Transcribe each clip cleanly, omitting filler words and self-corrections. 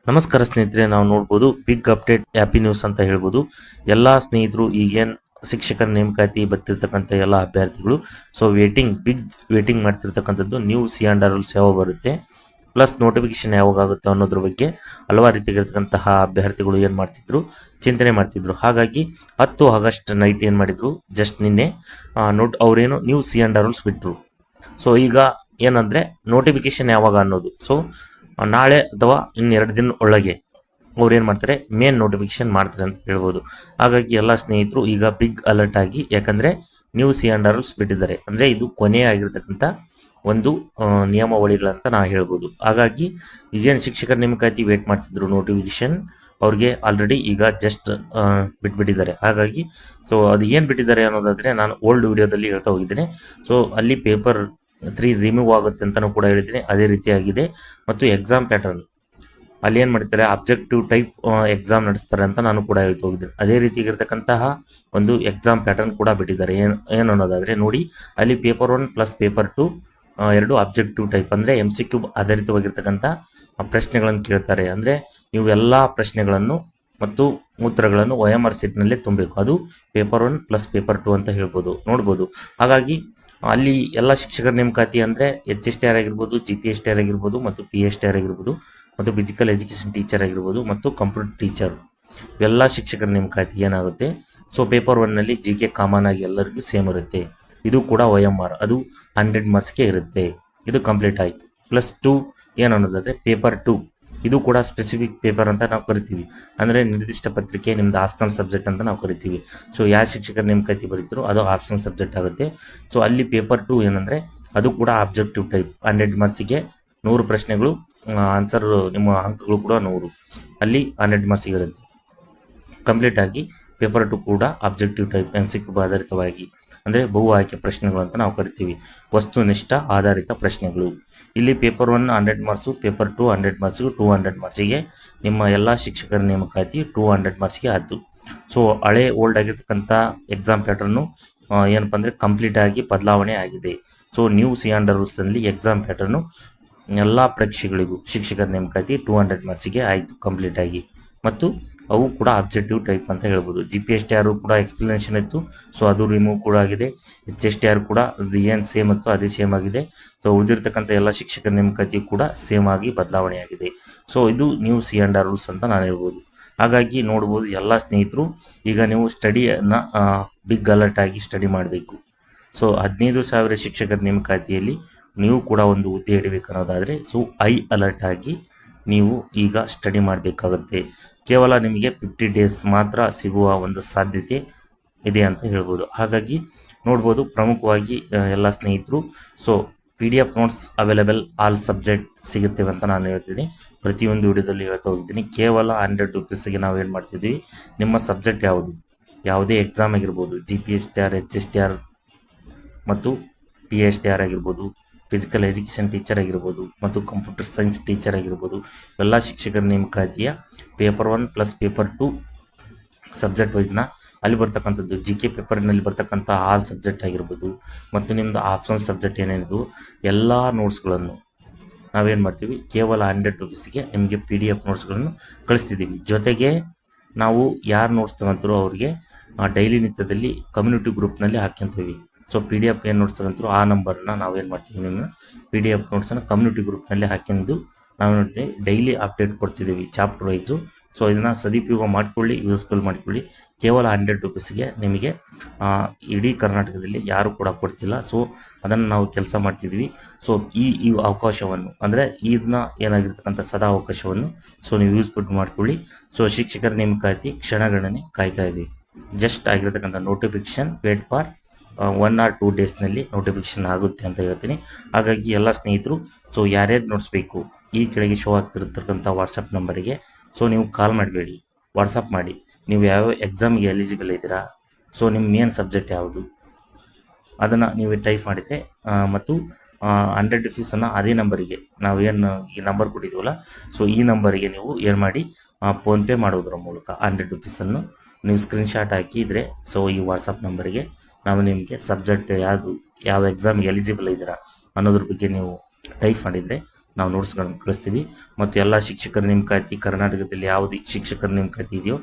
ನಮಸ್ಕಾರ ಸ್ನೇಹಿತರೆ, ನಾವು ನೋಡ್ಬೋದು ಬಿಗ್ ಅಪ್ಡೇಟ್ ಹ್ಯಾಪಿ ನ್ಯೂಸ್ ಅಂತ ಹೇಳ್ಬೋದು. ಎಲ್ಲ ಸ್ನೇಹಿತರು ಈಗೇನು ಶಿಕ್ಷಕರ ನೇಮಕಾತಿ ಬರ್ತಿರ್ತಕ್ಕಂಥ ಎಲ್ಲ ಅಭ್ಯರ್ಥಿಗಳು ಬಿಗ್ ವೇಟಿಂಗ್ ಮಾಡ್ತಿರ್ತಕ್ಕಂಥದ್ದು ನ್ಯೂ ಸಿ ರೂಲ್ಸ್ ಯಾವಾಗ ಬರುತ್ತೆ ಪ್ಲಸ್ ನೋಟಿಫಿಕೇಶನ್ ಯಾವಾಗ ಆಗುತ್ತೆ ಅನ್ನೋದ್ರ ಬಗ್ಗೆ ಹಲವಾರು ರೀತಿಯಾಗಿರ್ತಕ್ಕಂತಹ ಅಭ್ಯರ್ಥಿಗಳು ಏನು ಮಾಡ್ತಿದ್ರು, ಚಿಂತನೆ ಮಾಡ್ತಿದ್ರು. ಹಾಗಾಗಿ 10 ಆಗಸ್ಟ್ ನೈಟ್ ಏನು ಮಾಡಿದ್ರು, ಜಸ್ಟ್ ನಿನ್ನೆ ಅವರೇನು ನ್ಯೂ ಸಿ ರೂಲ್ಸ್ ಬಿಟ್ಟರು. ಸೊ ಈಗ ಏನಂದರೆ ನೋಟಿಫಿಕೇಶನ್ ಯಾವಾಗ ಅನ್ನೋದು, ನಾಳೆ ಅಥವಾ ಇನ್ನೆರಡು ದಿನ ಒಳಗೆ ಅವ್ರು ಏನು ಮಾಡ್ತಾರೆ, ಮೇನ್ ನೋಟಿಫಿಕೇಶನ್ ಮಾಡ್ತಾರೆ ಅಂತ ಹೇಳ್ಬೋದು. ಹಾಗಾಗಿ ಎಲ್ಲ ಸ್ನೇಹಿತರು ಈಗ ಬಿಗ್ ಅಲರ್ಟ್ ಆಗಿ, ಯಾಕಂದರೆ ನ್ಯೂ ಸಿ ರೂಲ್ಸ್ ಬಿಟ್ಟಿದ್ದಾರೆ. ಅಂದರೆ ಇದು ಕೊನೆಯ ಆಗಿರ್ತಕ್ಕಂಥ ಒಂದು ನಿಯಮಾವಳಿಗಳಂತ ನಾವು ಹೇಳ್ಬೋದು. ಹಾಗಾಗಿ ಈಗೇನು ಶಿಕ್ಷಕರ ನೇಮಕಾತಿ ವೇಟ್ ಮಾಡ್ತಿದ್ರು ನೋಟಿಫಿಕೇಶನ್, ಅವ್ರಿಗೆ ಆಲ್ರೆಡಿ ಈಗ ಜಸ್ಟ್ ಬಿಟ್ಬಿಟ್ಟಿದ್ದಾರೆ. ಹಾಗಾಗಿ ಅದು ಏನು ಬಿಟ್ಟಿದ್ದಾರೆ ಅನ್ನೋದಾದರೆ, ನಾನು ಓಲ್ಡ್ ವಿಡಿಯೋದಲ್ಲಿ ಹೇಳ್ತಾ ಹೋಗಿದ್ದೇನೆ. ಅಲ್ಲಿ ಪೇಪರ್ 3 ರಿಮೂವ್ ಆಗುತ್ತೆ ಅಂತಲೂ ಕೂಡ ಹೇಳಿದ್ದೀನಿ. ಅದೇ ರೀತಿಯಾಗಿದೆ. ಮತ್ತು ಎಕ್ಸಾಮ್ ಪ್ಯಾಟರ್ನ್ ಅಲ್ಲಿ ಏನು ಮಾಡ್ತಾರೆ, ಅಬ್ಜೆಕ್ಟಿವ್ ಟೈಪ್ ಎಕ್ಸಾಮ್ ನಡೆಸ್ತಾರೆ ಅಂತ ನಾನು ಕೂಡ ಹೇಳ್ತಾ ಹೋಗಿದ್ದೀನಿ. ಅದೇ ರೀತಿಯಾಗಿರ್ತಕ್ಕಂತಹ ಒಂದು ಎಕ್ಸಾಮ್ ಪ್ಯಾಟರ್ನ್ ಕೂಡ ಬಿಟ್ಟಿದ್ದಾರೆ. ಏನು ಅನ್ನೋದಾದರೆ ನೋಡಿ, ಅಲ್ಲಿ ಪೇಪರ್ 1 ಪ್ಲಸ್ ಪೇಪರ್ 2 ಎರಡು ಅಬ್ಜೆಕ್ಟಿವ್ ಟೈಪ್, ಅಂದರೆ MCQ ಆಧಾರಿತವಾಗಿರ್ತಕ್ಕಂಥ ಪ್ರಶ್ನೆಗಳನ್ನು ಕೇಳ್ತಾರೆ. ಅಂದರೆ ನೀವು ಎಲ್ಲ ಪ್ರಶ್ನೆಗಳನ್ನು ಮತ್ತು ಉತ್ತರಗಳನ್ನು OMR ಸೀಟ್ನಲ್ಲೇ ತುಂಬಬೇಕು. ಅದು ಪೇಪರ್ 1 ಪ್ಲಸ್ ಪೇಪರ್ 2 ಅಂತ ಹೇಳ್ಬೋದು, ನೋಡ್ಬೋದು. ಹಾಗಾಗಿ ಅಲ್ಲಿ ಎಲ್ಲ ಶಿಕ್ಷಕರ ನೇಮಕಾತಿ ಅಂದರೆ HSTR ಆಗಿರ್ಬೋದು, GPSTR ಆಗಿರ್ಬೋದು, ಮತ್ತು PSTR ಆಗಿರ್ಬೋದು, ಮತ್ತು ಫಿಸಿಕಲ್ ಎಜುಕೇಷನ್ ಟೀಚರ್ ಆಗಿರ್ಬೋದು, ಮತ್ತು ಕಂಪ್ಯೂಟರ್ ಟೀಚರ್, ಇವೆಲ್ಲ ಶಿಕ್ಷಕರ ನೇಮಕಾತಿ ಏನಾಗುತ್ತೆ. ಪೇಪರ್ 1ನಲ್ಲಿ GK ಕಾಮನ್ ಆಗಿ ಎಲ್ಲರಿಗೂ ಸೇಮ್ ಇರುತ್ತೆ. ಇದು ಕೂಡ OMR, ಅದು 100 ಮಾರ್ಕ್ಸ್ಗೆ ಇರುತ್ತೆ. ಇದು ಕಂಪ್ಲೀಟ್ ಆಯಿತು. ಪ್ಲಸ್ 2 ಏನು ಅನ್ನೋದಾದರೆ ಪೇಪರ್ 2, ಇದು ಕೂಡ ಸ್ಪೆಸಿಫಿಕ್ ಪೇಪರ್ ಅಂತ ನಾವು ಕರಿತೀವಿ. ಅಂದರೆ ನಿರ್ದಿಷ್ಟ ಪತ್ರಿಕೆ, ನಿಮ್ಮದು ಆಪ್ಷನಲ್ ಸಬ್ಜೆಕ್ಟ್ ಅಂತ ನಾವು ಕರಿತೀವಿ. ಯಾವ ಶಿಕ್ಷಕರ ನೇಮಕಾತಿ ಬರೀತಾರೋ ಅದು ಆಪ್ಷನಲ್ ಸಬ್ಜೆಕ್ಟ್ ಆಗುತ್ತೆ. ಅಲ್ಲಿ ಪೇಪರ್ 2 ಏನಂದರೆ ಅದು ಕೂಡ ಆಬ್ಜೆಕ್ಟಿವ್ ಟೈಪ್, 100 ಮಾರ್ಕ್ಸಿಗೆ 100 ಪ್ರಶ್ನೆಗಳು, ಆನ್ಸರ್ ನಿಮ್ಮ ಅಂಕಗಳು ಕೂಡ 100, ಅಲ್ಲಿ 100 ಮಾರ್ಕ್ಸಿಗೆ ಇರುತ್ತೆ. ಕಂಪ್ಲೀಟ್ ಆಗಿ ಪೇಪರ್ 2 ಕೂಡ ಆಬ್ಜೆಕ್ಟಿವ್ ಟೈಪ್, MCQ ಆಧಾರಿತವಾಗಿ, ಅಂದರೆ ಬಹು ಆಯ್ಕೆ ಪ್ರಶ್ನೆಗಳು ಅಂತ ನಾವು ಕರಿತೀವಿ, ವಸ್ತುನಿಷ್ಠ ಆಧಾರಿತ ಪ್ರಶ್ನೆಗಳು. ಇಲ್ಲಿ ಪೇಪರ್ 1 100 ಮಾರ್ಕ್ಸು, ಪೇಪರ್ 2 100 ಮಾರ್ಕ್ಸಿಗೆ, 200 ಮಾರ್ಕ್ಸಿಗೆ ನಿಮ್ಮ ಎಲ್ಲ ಶಿಕ್ಷಕರ ನೇಮಕಾತಿ 200 ಮಾರ್ಕ್ಸಿಗೆ ಆಯಿತು. ಹಳೆ ಓಲ್ಡ್ ಆಗಿರ್ತಕ್ಕಂಥ ಎಕ್ಸಾಮ್ ಪ್ಯಾಟರ್ನು ಏನಪ್ಪ ಅಂದರೆ ಕಂಪ್ಲೀಟ್ ಆಗಿ ಬದಲಾವಣೆ ಆಗಿದೆ. ನ್ಯೂ ಸಿ ರೂಲ್ಸ್ನಲ್ಲಿ ಎಕ್ಸಾಮ್ ಪ್ಯಾಟರ್ನು ಎಲ್ಲ ಪರೀಕ್ಷೆಗಳಿಗೂ ಶಿಕ್ಷಕರ ನೇಮಕಾತಿ 200 ಮಾರ್ಕ್ಸಿಗೆ ಆಯಿತು ಕಂಪ್ಲೀಟ್ ಆಗಿ. ಮತ್ತು ಅವು ಕೂಡ ಅಬ್ಜೆಕ್ಟಿವ್ ಟೈಪ್ ಅಂತ ಹೇಳ್ಬೋದು. GPSTR ಕೂಡ ಎಕ್ಸ್ಪ್ಲನೇಷನ್ ಇತ್ತು, ಅದು ರಿಮೂವ್ ಕೂಡ ಆಗಿದೆ. HSTR ಕೂಡ ಅದು ಏನು ಸೇಮ್ ಇತ್ತು ಅದೇ ಸೇಮ್ ಆಗಿದೆ. ಉಳಿದಿರ್ತಕ್ಕಂಥ ಎಲ್ಲ ಶಿಕ್ಷಕರ ನೇಮಕಾತಿ ಕೂಡ ಸೇಮ್ ಆಗಿ ಬದಲಾವಣೆ ಆಗಿದೆ. ಇದು ನ್ಯೂ ಸಿ ರೂಲ್ಸ್ ಅಂತ ನಾನು ಹೇಳ್ಬೋದು. ಹಾಗಾಗಿ ನೋಡ್ಬೋದು ಎಲ್ಲ ಸ್ನೇಹಿತರು, ಈಗ ನೀವು ಸ್ಟಡಿಯನ್ನು ಬಿಗ್ ಅಲರ್ಟ್ ಆಗಿ ಸ್ಟಡಿ ಮಾಡಬೇಕು. 15,000 ಶಿಕ್ಷಕರ ನೇಮಕಾತಿಯಲ್ಲಿ ನೀವು ಕೂಡ ಒಂದು ಹುದ್ದೆ ಹಿಡಿಬೇಕನ್ನೋದಾದರೆ ಐ ಅಲರ್ಟ್ ಆಗಿ ನೀವು ಈಗ ಸ್ಟಡಿ ಮಾಡಬೇಕಾಗುತ್ತೆ. ಕೇವಲ ನಿಮಗೆ 50 ಡೇಸ್ ಮಾತ್ರ ಸಿಗುವ ಒಂದು ಸಾಧ್ಯತೆ ಇದೆ ಅಂತ ಹೇಳ್ಬೋದು. ಹಾಗಾಗಿ ನೋಡ್ಬೋದು, ಪ್ರಮುಖವಾಗಿ ಎಲ್ಲ ಸ್ನೇಹಿತರು PDF notes available all subject ಸಿಗುತ್ತೇವೆ ಅಂತ ನಾನು ಹೇಳ್ತೀನಿ. ಪ್ರತಿಯೊಂದು ವಿಡಿಯೋದಲ್ಲಿ ಹೇಳ್ತಾ ಹೋಗಿದ್ದೀನಿ. ಕೇವಲ 100 ರೂಪೀಸಿಗೆ ನಾವು ಏನು ಮಾಡ್ತಿದ್ವಿ, ನಿಮ್ಮ ಸಬ್ಜೆಕ್ಟ್ ಯಾವುದು, ಯಾವುದೇ ಎಕ್ಸಾಮ್ ಆಗಿರ್ಬೋದು, GPSTR, HSTR ಮತ್ತು PSTR ಆಗಿರ್ಬೋದು, ಫಿಸಿಕಲ್ ಎಜುಕೇಷನ್ ಟೀಚರ್ ಆಗಿರ್ಬೋದು, ಮತ್ತು ಕಂಪ್ಯೂಟರ್ ಸೈನ್ಸ್ ಟೀಚರ್ ಆಗಿರ್ಬೋದು, ಎಲ್ಲ ಶಿಕ್ಷಕರ ನೇಮಕಾತಿಯ ಪೇಪರ್ 1 ಪ್ಲಸ್ ಪೇಪರ್ 2 ಸಬ್ಜೆಕ್ಟ್ ವೈಸ್ನ ಅಲ್ಲಿ ಬರ್ತಕ್ಕಂಥದ್ದು, GK ಪೇಪರ್ನಲ್ಲಿ ಬರ್ತಕ್ಕಂಥ ಆಲ್ ಸಬ್ಜೆಕ್ಟ್ ಆಗಿರ್ಬೋದು, ಮತ್ತು ನಿಮ್ಮದು ಆಪ್ಷನಲ್ ಸಬ್ಜೆಕ್ಟ್ ಏನೇನಿದು ಎಲ್ಲ ನೋಟ್ಸ್ಗಳನ್ನು ನಾವೇನು ಮಾಡ್ತೀವಿ, ಕೇವಲ 100 ರೂಪೀಸಿಗೆ ನಿಮಗೆ PDF ನೋಟ್ಸ್ಗಳನ್ನು ಕಳಿಸ್ತಿದ್ದೀವಿ. ಜೊತೆಗೆ ನಾವು ಯಾರು ನೋಟ್ಸ್ ತಗೊಂತಾರೋ ಅವ್ರಿಗೆ ಡೈಲಿ ನಿತ್ಯದಲ್ಲಿ ಕಮ್ಯುನಿಟಿ ಗ್ರೂಪ್ನಲ್ಲಿ ಹಾಕ್ಕೊಂತೀವಿ. PDF ಏನು ನೋಟ್ಸ್ ತಗೊಂತಾರೋ ಆ ನಂಬರ್ನ ನಾವೇನು ಮಾಡ್ತೀವಿ, ನಿಮ್ಮ PDF ನೋಟ್ಸನ್ನು ಕಮ್ಯುನಿಟಿ ಗ್ರೂಪ್ನಲ್ಲಿ ಹಾಕಿದ್ದು ನಾವು ನೋಡ್ತೀವಿ. ಡೈಲಿ ಅಪ್ಡೇಟ್ ಕೊಡ್ತಿದ್ದೀವಿ ಚಾಪ್ಟರ್ ವೈಸು. ಇದನ್ನು ಸದುಪಯೋಗ ಮಾಡಿಕೊಳ್ಳಿ, ಯೂಸ್ಫುಲ್ ಮಾಡಿಕೊಳ್ಳಿ. ಕೇವಲ 100 ರೂಪೀಸಿಗೆ ನಿಮಗೆ ಇಡೀ ಕರ್ನಾಟಕದಲ್ಲಿ ಯಾರು ಕೂಡ ಕೊಡ್ತಿಲ್ಲ. ಅದನ್ನು ನಾವು ಕೆಲಸ ಮಾಡ್ತಿದ್ವಿ. ಈ ಅವಕಾಶವನ್ನು, ಅಂದರೆ ಇದನ್ನ ಏನಾಗಿರ್ತಕ್ಕಂಥ ಸದಾ ಅವಕಾಶವನ್ನು ನೀವು ಯೂಸ್ಫುಲ್ ಮಾಡಿಕೊಳ್ಳಿ. ಶಿಕ್ಷಕರ ನೇಮಕಾತಿ ಕ್ಷಣಗಣನೆ ಕಾಯ್ತಾ ಇದೆ. ಜಸ್ಟ್ ಆಗಿರ್ತಕ್ಕಂಥ ನೋಟಿಫಿಕೇಶನ್ ವೇಟ್ ಫಾರ್ 1 or 2 ಡೇಸ್ನಲ್ಲಿ ನೋಟಿಫಿಕೇಶನ್ ಆಗುತ್ತೆ ಅಂತ ಹೇಳ್ತೀನಿ. ಹಾಗಾಗಿ ಎಲ್ಲ ಸ್ನೇಹಿತರು ಯಾರ್ಯಾರು ನೋಡಿಸ್ಬೇಕು, ಈ ಕೆಳಗೆ ಶೋ ಆಗ್ತಿರ್ತಕ್ಕಂಥ ವಾಟ್ಸಪ್ ನಂಬರಿಗೆ ನೀವು ಕಾಲ್ ಮಾಡಬೇಡಿ, ವಾಟ್ಸಪ್ ಮಾಡಿ. ನೀವು ಯಾವ ಎಕ್ಸಾಮಿಗೆ ಎಲಿಜಿಬಲ್ ಇದ್ದೀರಾ, ನಿಮ್ಮ ಮೇನ್ ಸಬ್ಜೆಕ್ಟ್ ಯಾವುದು ಅದನ್ನು ನೀವು ಟೈಪ್ ಮಾಡಿದರೆ ಮತ್ತು 100 ರೂಪೀಸನ್ನು ಅದೇ ನಂಬರಿಗೆ, ನಾವೇನು ಈ ನಂಬರ್ ಕೊಟ್ಟಿದ್ದೀವಲ್ಲ, ಈ ನಂಬರಿಗೆ ನೀವು ಏನು ಮಾಡಿ ಫೋನ್ಪೇ ಮಾಡೋದ್ರ ಮೂಲಕ 100 ರೂಪೀಸನ್ನು ನೀವು ಸ್ಕ್ರೀನ್ಶಾಟ್ ಹಾಕಿದರೆ ಈ ವಾಟ್ಸಪ್ ನಂಬರಿಗೆ ನಾವು ನಿಮಗೆ ಸಬ್ಜೆಕ್ಟ್ ಯಾವುದು, ಯಾವ ಎಕ್ಸಾಮಿಗೆ ಎಲಿಜಿಬಲ್ ಇದ್ದೀರಾ ಅನ್ನೋದ್ರ ಬಗ್ಗೆ ನೀವು ಟೈಪ್ ಮಾಡಿದರೆ ನಾವು ನೋಟ್ಸ್ಗಳನ್ನು ಕಳಿಸ್ತೀವಿ. ಮತ್ತು ಎಲ್ಲ ಶಿಕ್ಷಕರ ನೇಮಕಾತಿ ಕರ್ನಾಟಕದಲ್ಲಿ ಯಾವುದೇ ಶಿಕ್ಷಕರ ನೇಮಕಾತಿ ಇದೆಯೋ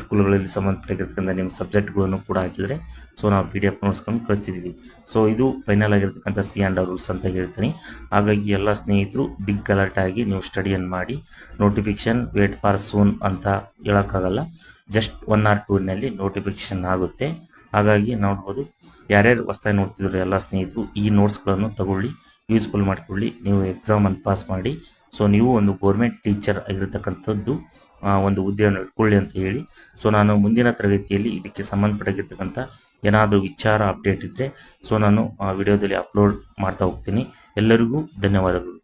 ಸ್ಕೂಲ್ಗಳಲ್ಲಿ ಸಂಬಂಧಪಟ್ಟಿರ್ತಕ್ಕಂಥ ನಿಮ್ಮ ಸಬ್ಜೆಕ್ಟ್ಗಳನ್ನು ಕೂಡ ಹಾಕಿದರೆ ಸೊ ನಾವು PDF ನೋಟ್ಸ್ಗಳನ್ನು ಕಳಿಸ್ತಿದ್ದೀವಿ. ಸೊ ಇದು ಫೈನಲ್ ಆಗಿರ್ತಕ್ಕಂಥ ಸಿ ಆ್ಯಂಡ್ ರೂಲ್ಸ್ ಅಂತ ಹೇಳ್ತೀನಿ. ಹಾಗಾಗಿ ಎಲ್ಲ ಸ್ನೇಹಿತರು ಬಿಗ್ ಅಲರ್ಟ್ ಆಗಿ ನೀವು ಸ್ಟಡಿಯನ್ನು ಮಾಡಿ. ನೋಟಿಫಿಕೇಶನ್ ವೇಟ್ ಫಾರ್ ಸೂನ್ ಅಂತ ಹೇಳೋಕ್ಕಾಗಲ್ಲ, ಜಸ್ಟ್ 1 or 2 ನೋಟಿಫಿಕೇಶನ್ ಆಗುತ್ತೆ. ಹಾಗಾಗಿ ನೋಡ್ಬೋದು, ಯಾರ್ಯಾರು ಹೊಸ್ದಾಗಿ ನೋಡ್ತಿದ್ರು ಎಲ್ಲ ಸ್ನೇಹಿತರು ಈ ನೋಟ್ಸ್ಗಳನ್ನು ತಗೊಳ್ಳಿ, ಯೂಸ್ಫುಲ್ ಮಾಡಿಕೊಳ್ಳಿ, ನೀವು ಎಕ್ಸಾಮನ್ನು ಪಾಸ್ ಮಾಡಿ. ಸೊ ನೀವು ಒಂದು ಗೌರ್ಮೆಂಟ್ ಟೀಚರ್ ಆಗಿರ್ತಕ್ಕಂಥದ್ದು ಒಂದು ಹುದ್ದೆಯನ್ನು ಇಟ್ಕೊಳ್ಳಿ ಅಂತ ಹೇಳಿ. ಸೊ ನಾನು ಮುಂದಿನ ತರಗತಿಯಲ್ಲಿ ಇದಕ್ಕೆ ಸಂಬಂಧಪಟ್ಟಿರ್ತಕ್ಕಂಥ ಏನಾದರೂ ವಿಚಾರ ಅಪ್ಡೇಟ್ ಇದ್ದರೆ ಸೊ ನಾನು ವಿಡಿಯೋದಲ್ಲಿ ಅಪ್ಲೋಡ್ ಮಾಡ್ತಾ ಹೋಗ್ತೀನಿ. ಎಲ್ಲರಿಗೂ ಧನ್ಯವಾದಗಳು.